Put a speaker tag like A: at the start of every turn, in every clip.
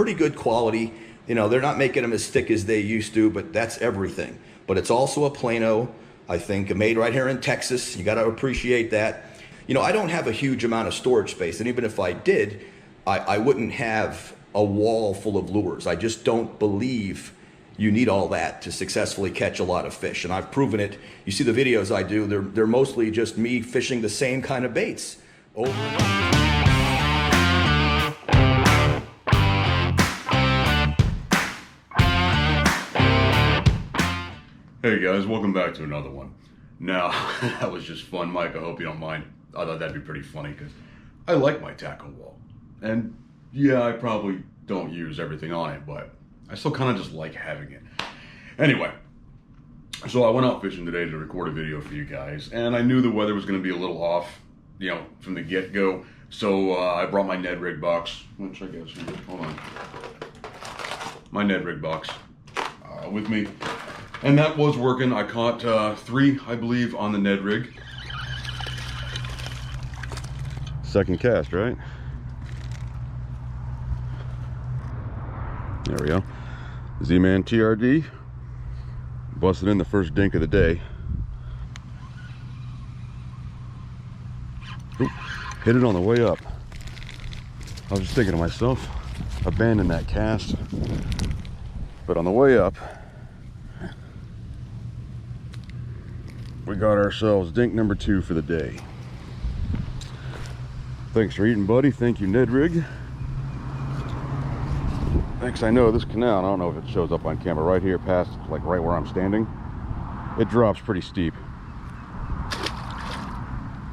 A: pretty good quality. You know, they're not making them as thick as they used to, but that's everything. But it's also a Plano, I think, made right here in Texas. You got to appreciate that. You know, I don't have a huge amount of storage space, and even if I did, I wouldn't have a wall full of lures. I just don't believe you need all that to successfully catch a lot of fish, and I've proven it. You see the videos I do, they're mostly just me fishing the same kind of baits over and over.
B: Hey guys, welcome back to another one. Now, that was just fun, Mike. I hope you don't mind. I thought that'd be pretty funny because I like my tackle wall. And yeah, I probably don't use everything on it, but I still kind of just like having it. Anyway, so I went out fishing today to record a video for you guys, and I knew the weather was going to be a little off, you know, from the get-go. So I brought my Ned rig box, which I guess, hold on, my Ned rig box with me. And that was working. I caught 3, I believe, on the Ned rig. Second cast, right? There we go. Z-Man TRD. Busted in the first dink of the day. Oop, hit it on the way up. I was just thinking to myself, abandon that cast. But on the way up, we got ourselves dink number 2 for the day. Thanks for eating, buddy. Thank you, Ned Rig. Thanks. I know this canal, I don't know if it shows up on camera, right here past, like right where I'm standing, it drops pretty steep.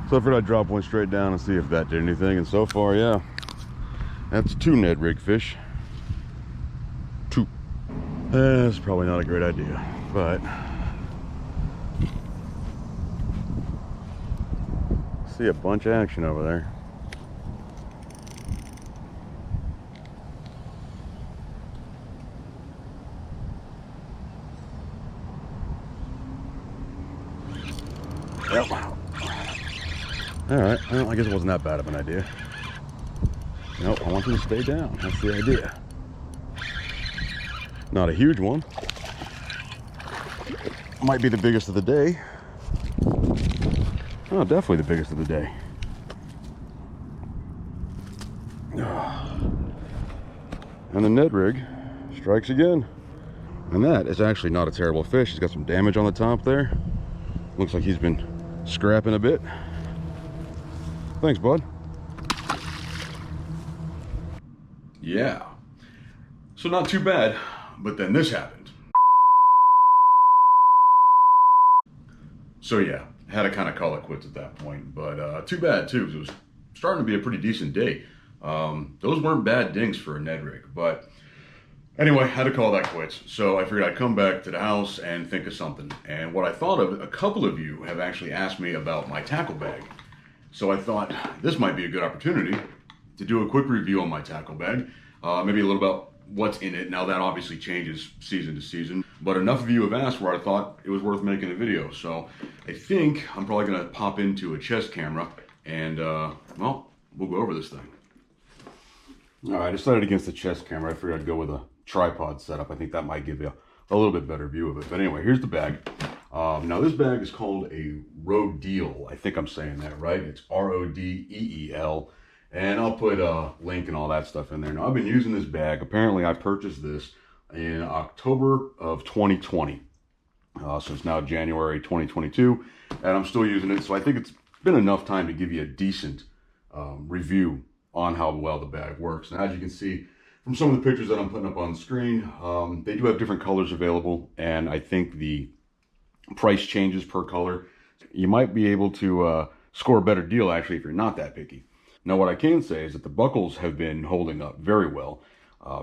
B: So I figured I'd drop one straight down and see if that did anything, and so far, yeah. That's 2 Ned Rig fish. 2. That's probably not a great idea, but see a bunch of action over there. Yep. All right, well, I guess it wasn't that bad of an idea. Nope, I want them to stay down. That's the idea. Not a huge one. Might be the biggest of the day. Oh, definitely the biggest of the day. And the Ned Rig strikes again. And that is actually not a terrible fish. He's got some damage on the top there. Looks like he's been scrapping a bit. Thanks, bud. Yeah. So not too bad, but then this happened. So yeah, had to kind of call it quits at that point, but too bad too, because it was starting to be a pretty decent day. Those weren't bad dinks for a Ned Rig, but anyway, had to call that quits. So I figured I'd come back to the house and think of something. And what I thought of, a couple of you have actually asked me about my tackle bag. So I thought this might be a good opportunity to do a quick review on my tackle bag. Maybe a little about what's in it. Now that obviously changes season to season, but enough of you have asked where I thought it was worth making a video. So I think I'm probably gonna pop into a chest camera and well, we'll go over this thing. All right, I decided against the chest camera. I figured I'd go with a tripod setup. I think that might give you a little bit better view of it. But anyway, here's the bag. Now this bag is called a RODEEL. I think I'm saying that right. It's R-O-D-E-E-L. And I'll put a link and all that stuff in there. Now I've been using this bag. Apparently I purchased this in October of 2020. So it's now January 2022 and I'm still using it. So I think it's been enough time to give you a decent review on how well the bag works. And as you can see from some of the pictures that I'm putting up on the screen, they do have different colors available. And I think the price changes per color. You might be able to score a better deal actually if you're not that picky. Now what I can say is that the buckles have been holding up very well.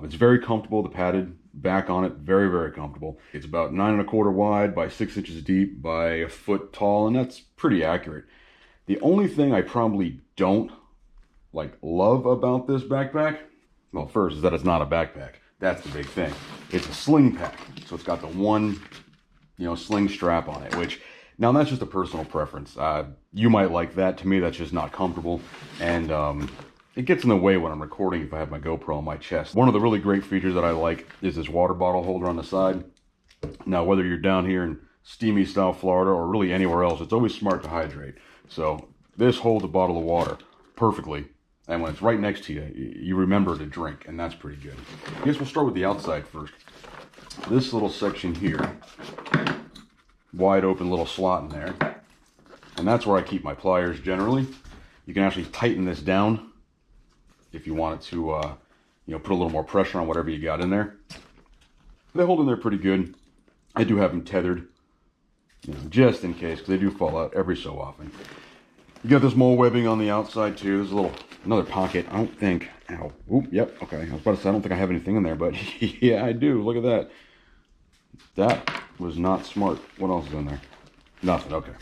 B: It's very comfortable, the padded back on it, very, very comfortable. It's about 9 1/4 wide by 6 inches deep by a foot tall, and that's pretty accurate. The only thing I probably don't love about this backpack, well, first is that it's not a backpack. That's the big thing. It's a sling pack. So it's got the one, sling strap on it, which now that's just a personal preference. You might like that. To me, that's just not comfortable. And it gets in the way when I'm recording if I have my GoPro on my chest. One of the really great features that I like is this water bottle holder on the side. Now, whether you're down here in steamy style Florida or really anywhere else, it's always smart to hydrate. So this holds a bottle of water perfectly. And when it's right next to you, you remember to drink, and that's pretty good. I guess we'll start with the outside first. This little section here, wide open little slot in there. And that's where I keep my pliers generally. You can actually tighten this down if you want it to, put a little more pressure on whatever you got in there. They hold in there pretty good. I do have them tethered, just in case, because they do fall out every so often. You got this mole webbing on the outside too. There's another pocket. I don't think, ow, oop, yep, okay. I was about to say, I don't think I have anything in there, but yeah, I do. Look at that. That was not smart. What else is in there? Nothing, okay.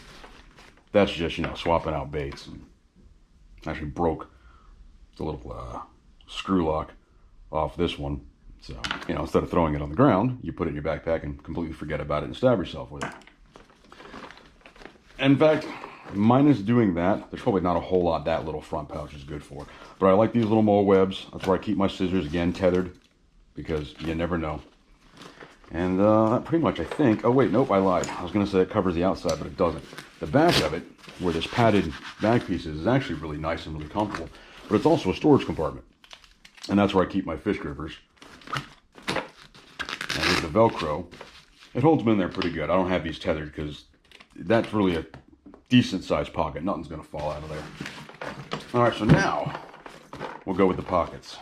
B: That's just, swapping out baits. And actually broke the little screw lock off this one. So, instead of throwing it on the ground, you put it in your backpack and completely forget about it and stab yourself with it. In fact, minus doing that, there's probably not a whole lot that little front pouch is good for. But I like these little mole webs. That's where I keep my scissors, again, tethered, because you never know. And that pretty much, I think, oh wait, nope, I lied. I was going to say it covers the outside, but it doesn't. The back of it, where this padded back piece is actually really nice and really comfortable. But it's also a storage compartment. And that's where I keep my fish grippers. And with the Velcro, it holds them in there pretty good. I don't have these tethered because that's really a decent sized pocket. Nothing's going to fall out of there. All right, so now we'll go with the pockets.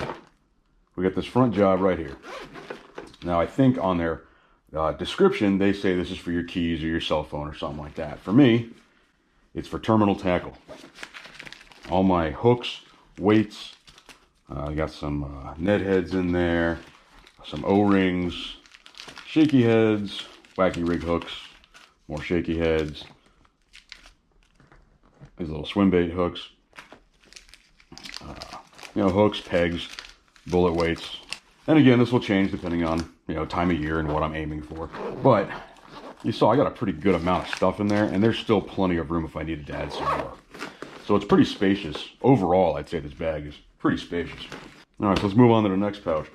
B: We got this front job right here. Now, I think on their description, they say this is for your keys or your cell phone or something like that. For me, it's for terminal tackle. All my hooks, weights, I got some Ned heads in there, some O-rings, shaky heads, wacky rig hooks, more shaky heads, these little swim bait hooks, hooks, pegs, bullet weights. And again, this will change depending on, time of year and what I'm aiming for. But you saw I got a pretty good amount of stuff in there, and there's still plenty of room if I needed to add some more. So it's pretty spacious. Overall, I'd say this bag is pretty spacious. All right, so let's move on to the next pouch.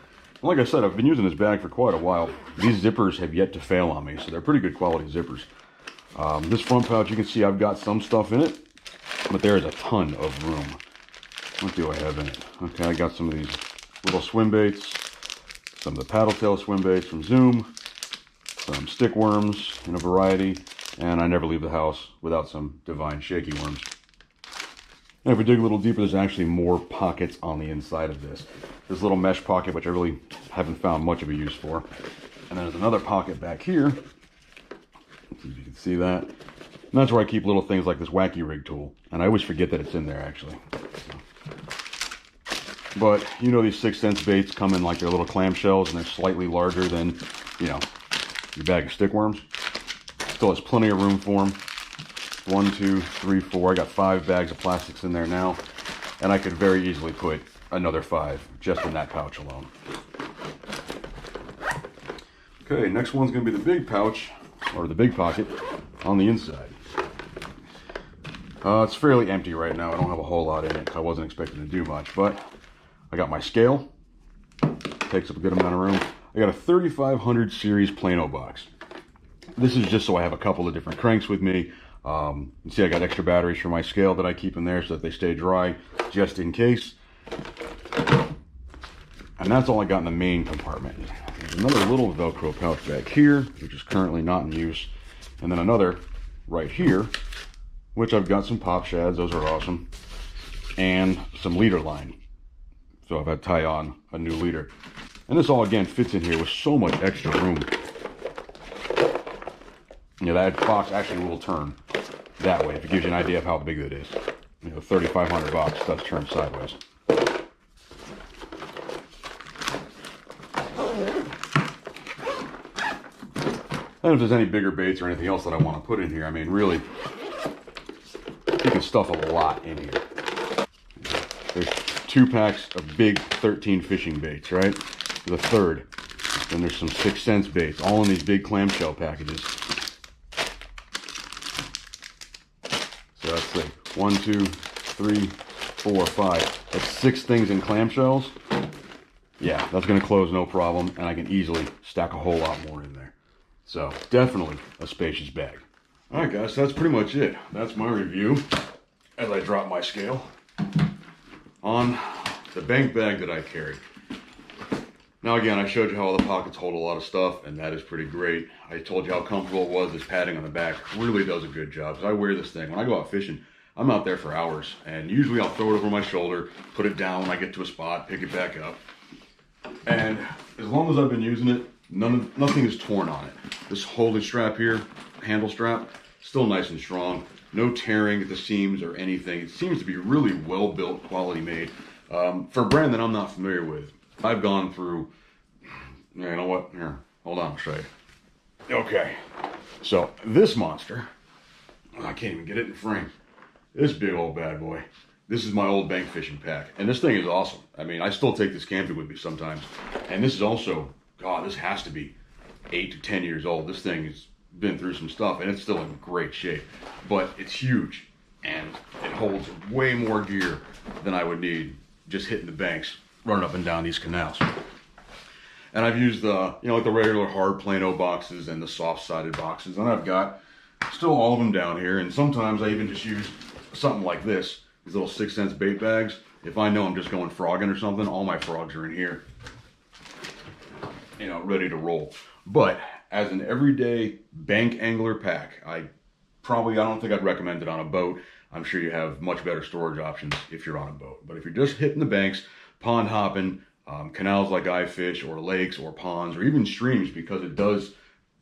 B: Like I said, I've been using this bag for quite a while. These zippers have yet to fail on me, so they're pretty good quality zippers. This front pouch, you can see I've got some stuff in it, but there is a ton of room. What do I have in it? Okay, I got some of these little swim baits, some of the paddle tail swim baits from Zoom, some stick worms in a variety, and I never leave the house without some divine shaky worms. And if we dig a little deeper, there's actually more pockets on the inside of this. This little mesh pocket, which I really haven't found much of a use for. And then there's another pocket back here. Let's see if you can see that. And that's where I keep little things like this wacky rig tool. And I always forget that it's in there, actually. But, these 6 cents baits come in like their little clamshells, and they're slightly larger than, your bag of stick worms. Still has plenty of room for them. 1, 2, 3, 4. I got 5 bags of plastics in there now. And I could very easily put another 5 just in that pouch alone. Okay, next one's going to be the big pouch, or the big pocket, on the inside. It's fairly empty right now. I don't have a whole lot in it. I wasn't expecting to do much, but I got my scale. Takes up a good amount of room. I got a 3500 series Plano box. This is just so I have a couple of different cranks with me. You see I got extra batteries for my scale that I keep in there so that they stay dry just in case. And that's all I got in the main compartment. There's another little Velcro pouch back here, which is currently not in use. And then another right here, which I've got some pop shads, those are awesome. And some leader line. So I've had to tie on a new leader. And this all again fits in here with so much extra room. That box actually will turn that way, if it gives you an idea of how big it is. 3,500 box does turn sideways. And if there's any bigger baits or anything else that I want to put in here, I mean, really, you can stuff a lot in here. There's 2 packs of big 13 fishing baits, right? The third. Then there's some 6 cents baits, all in these big clamshell packages. So that's like 1, 2, 3, 4, 5. That's 6 things in clamshells. Yeah, that's going to close no problem, and I can easily stack a whole lot more in there. So, definitely a spacious bag. All right, guys, so that's pretty much it. That's my review as I drop my scale on the bank bag that I carry. Now, again, I showed you how all the pockets hold a lot of stuff, and that is pretty great. I told you how comfortable it was. This padding on the back really does a good job. So I wear this thing. When I go out fishing, I'm out there for hours, and usually I'll throw it over my shoulder, put it down when I get to a spot, pick it back up. And as long as I've been using it, nothing is torn on it. This holding strap here, handle strap, still nice and strong. No tearing at the seams or anything. It seems to be really well built, quality made. For a brand that I'm not familiar with, I've gone through, you know what, here, hold on, I'll show you. Okay, so this monster, I can't even get it in frame. This big old bad boy. This is my old bank fishing pack, and this thing is awesome. I mean, I still take this camping with me sometimes, and this is also, God, this has to be 8 to 10 years old. This thing has been through some stuff, and it's still in great shape, but it's huge, and it holds way more gear than I would need just hitting the banks, running up and down these canals. And I've used the, you know, like the regular hard Plano boxes and the soft-sided boxes, and I've got still all of them down here, and sometimes I even just use something like this, these little 6 cents bait bags. If I know I'm just going frogging or something, all my frogs are in here, you know, ready to roll. But as an everyday bank angler pack, I don't think I'd recommend it on a boat. I'm sure you have much better storage options if you're on a boat. But if you're just hitting the banks, pond hopping, canals like I fish, or lakes or ponds, or even streams, because it does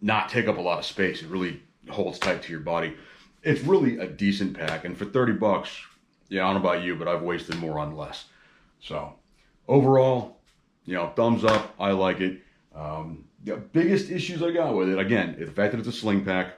B: not take up a lot of space. It really holds tight to your body. It's really a decent pack, and for 30 bucks, yeah, I don't know about you, but I've wasted more on less. So overall, you know, thumbs up. I like it. The biggest issues I got with it, again, is the fact that it's a sling pack,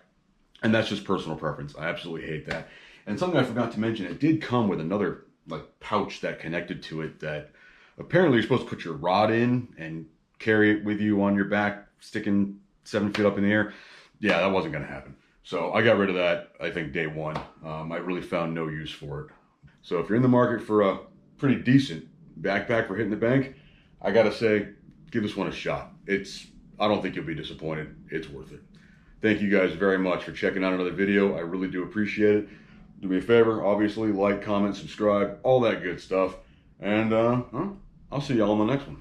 B: and that's just personal preference. I absolutely hate that. And something I forgot to mention, it did come with another like pouch that connected to it that apparently you're supposed to put your rod in and carry it with you on your back, sticking 7 feet up in the air. Yeah, that wasn't going to happen. So I got rid of that, I think, day one. I really found no use for it. So if you're in the market for a pretty decent backpack for hitting the bank, I got to say, give this one a shot. I don't think you'll be disappointed. It's worth it. Thank you guys very much for checking out another video. I really do appreciate it. Do me a favor, obviously, like, comment, subscribe, all that good stuff. And I'll see y'all on the next one.